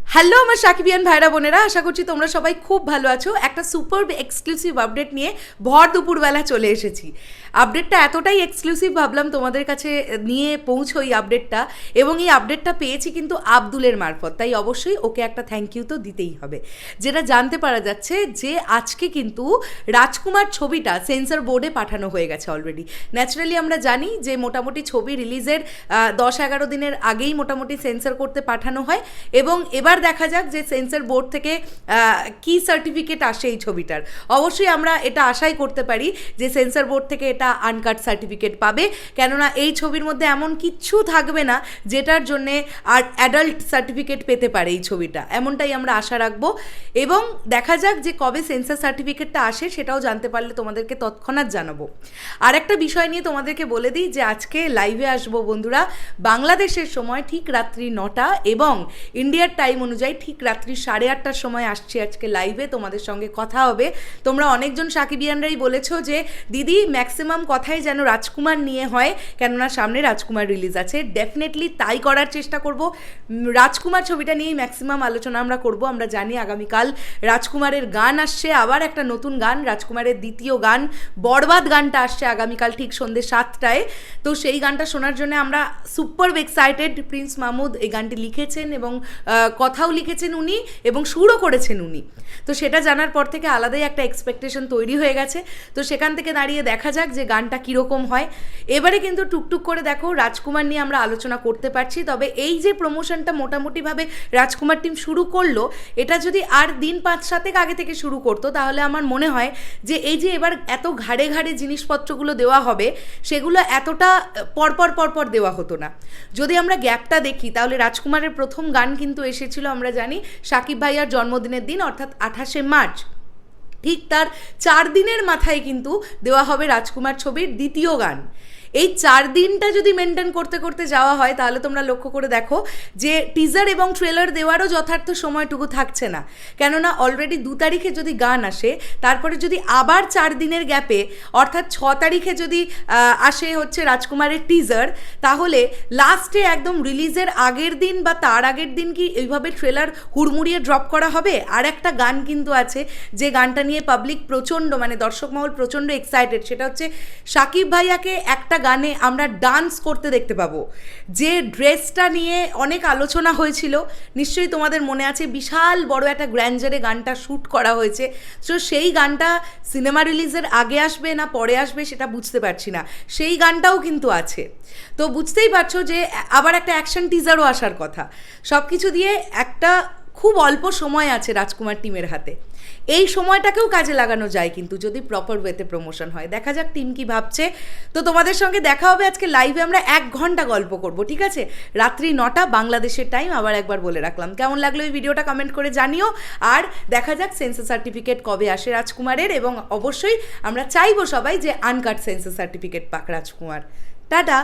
Hello আমার সাকিবিয়ান ভাইরা বোনেরা, আশা করছি তোমরা সবাই খুব ভালো আছো। একটা সুপার এক্সক্লুসিভ আপডেট নিয়ে ভর দুপুরবেলা চলে এসেছি। আপডেটটা এতটাই এক্সক্লুসিভ ভাবলাম তোমাদের কাছে নিয়ে পৌঁছোই আপডেটটা, এবং এই আপডেটটা পেয়েছি কিন্তু আব্দুলের মারফত, তাই অবশ্যই ওকে একটা থ্যাংক ইউ তো দিতেই হবে। যেটা জানতে পারা যাচ্ছে যে আজকে কিন্তু রাজকুমার ছবিটা সেন্সর বোর্ডে পাঠানো হয়ে গেছে অলরেডি। ন্যাচারালি আমরা জানি যে মোটামুটি ছবি রিলিজের 10-11 দিনের আগেই মোটামুটি সেন্সর করতে পাঠানো হয়, এবং এবার দেখা যাক যে সেন্সর বোর্ড থেকে কি সার্টিফিকেট আসে এই ছবিটার। অবশ্যই আমরা এটা আশাই করতে পারি যে সেন্সর বোর্ড থেকে এটা আনকাট সার্টিফিকেট পাবে, কেননা এই ছবির মধ্যে এমন কিচ্ছু থাকবে না যেটার জন্যে আর অ্যাডাল্ট সার্টিফিকেট পেতে পারে এই ছবিটা, এমনটাই আমরা আশা রাখবো। এবং দেখা যাক যে কবে সেন্সর সার্টিফিকেটটা আসে, সেটাও জানতে পারলে তোমাদেরকে তৎক্ষণাৎ জানাবো। আর একটা বিষয় নিয়ে তোমাদেরকে বলে দিই যে আজকে লাইভে আসবো বন্ধুরা বাংলাদেশের সময় ঠিক রাত্রি 9টা, এবং ইন্ডিয়ার টাইম অনুযায়ী ঠিক রাত্রি 8:30টার সময় আসছি আজকে লাইভে, তোমাদের সঙ্গে কথা হবে। তোমরা অনেকজন সাকিবিয়ানরাই বলেছো যে দিদি ম্যাক্সিমাম কথাই যেন রাজকুমার নিয়ে হয়, কেননা সামনে রাজকুমার রিলিজ আছে। ডেফিনেটলি তাই করার চেষ্টা করব। রাজকুমার ছবিটা নিয়েই ম্যাক্সিমাম আলোচনা আমরা করব। আমরা জানি আগামীকাল রাজকুমারের গান আসছে, আবার একটা নতুন গান, রাজকুমারের দ্বিতীয় গান বরবাদ গানটা আসছে আগামীকাল ঠিক সন্ধ্যে 7টায়। তো সেই গানটা শোনার জন্য আমরা সুপার এক্সাইটেড। প্রিন্স মাহমুদ এই গানটি লিখেছেন এবং কথাও লিখেছেন উনি এবং সুরও করেছেন উনি। তো সেটা জানার পর থেকে আলাদাই একটা এক্সপেকটেশন তৈরি হয়ে গেছে। তো সেখান থেকে দাঁড়িয়ে দেখা যাক যে গানটা কীরকম হয়। এবারে কিন্তু টুকটুক করে দেখো রাজকুমার নিয়ে আমরা আলোচনা করতে পারছি। তবে এই যে প্রমোশনটা মোটামুটিভাবে রাজকুমার টিম শুরু করলো, এটা যদি আর দিন 5-7 আগে থেকে শুরু করতো তাহলে আমার মনে হয় যে এই যে এবার এত ঘাড়ে ঘাড়ে জিনিসপত্রগুলো দেওয়া হবে সেগুলো এতটা পরপর দেওয়া হতো না। যদি আমরা গ্যাপটা দেখি তাহলে রাজকুমারের প্রথম গান কিন্তু এসেছিল আমরা জানি সাকিব ভাইয়ার জন্মদিনের দিন, অর্থাৎ 28শে মার্চ। ঠিক তার 4 দিনের মাথায় কিন্তু দেওয়া হবে রাজকুমার ছবির দ্বিতীয় গান। এই 4 দিনটা যদি মেনটেন করতে করতে যাওয়া হয় তাহলে তোমরা লক্ষ্য করে দেখো যে টিজার এবং ট্রেলার দেওয়ারও যথার্থ সময়টুকু থাকছে না, কেননা অলরেডি 2 তারিখে যদি গান আসে, তারপরে যদি আবার 4 দিনের গ্যাপে অর্থাৎ 6 তারিখে যদি আসে হচ্ছে রাজকুমারের টিজার, তাহলে লাস্টে একদম রিলিজের আগের দিন বা তার আগের দিন কি এইভাবে ট্রেলার হুড়মুড়িয়ে ড্রপ করা হবে? আর একটা গান কিন্তু আছে যে গানটা নিয়ে পাবলিক প্রচণ্ড, মানে দর্শক মহল প্রচণ্ড এক্সাইটেড, সেটা হচ্ছে সাকিব ভাইয়াকে একটা গানে আমরা ডান্স করতে দেখতে পাবো। যে ড্রেসটা নিয়ে অনেক আলোচনা হয়েছিল, নিশ্চয়ই তোমাদের মনে আছে, বিশাল বড় একটা গ্র্যান্ডারে গানটা শ্যুট করা হয়েছে। তো সেই গানটা সিনেমা রিলিজের আগে আসবে না পরে আসবে সেটা বুঝতে পারছি না, সেই গানটাও কিন্তু আছে। তো বুঝতেই পারছো যে আবার একটা অ্যাকশন টিজারও আসার কথা। সব কিছু দিয়ে একটা খুব অল্প সময় আছে রাজকুমার টিমের হাতে। এই সময়টাকেও কাজে লাগানো যায় কিন্তু যদি প্রপার ওয়েতে প্রমোশন হয়। দেখা যাক টিম কি ভাবছে। তো তোমাদের সঙ্গে দেখা হবে আজকে লাইভে, আমরা 1 ঘন্টা গল্প করব, ঠিক আছে? রাত্রি 9টা বাংলাদেশের টাইম, আবার একবার বলে রাখলাম। কেমন লাগলো এই ভিডিওটা কমেন্ট করে জানিও। আর দেখা যাক সেন্সর সার্টিফিকেট কবে আসে রাজকুমারের, এবং অবশ্যই আমরা চাইবো সবাই যে আনকাট সেন্সর সার্টিফিকেট পাক রাজকুমার। টাটা।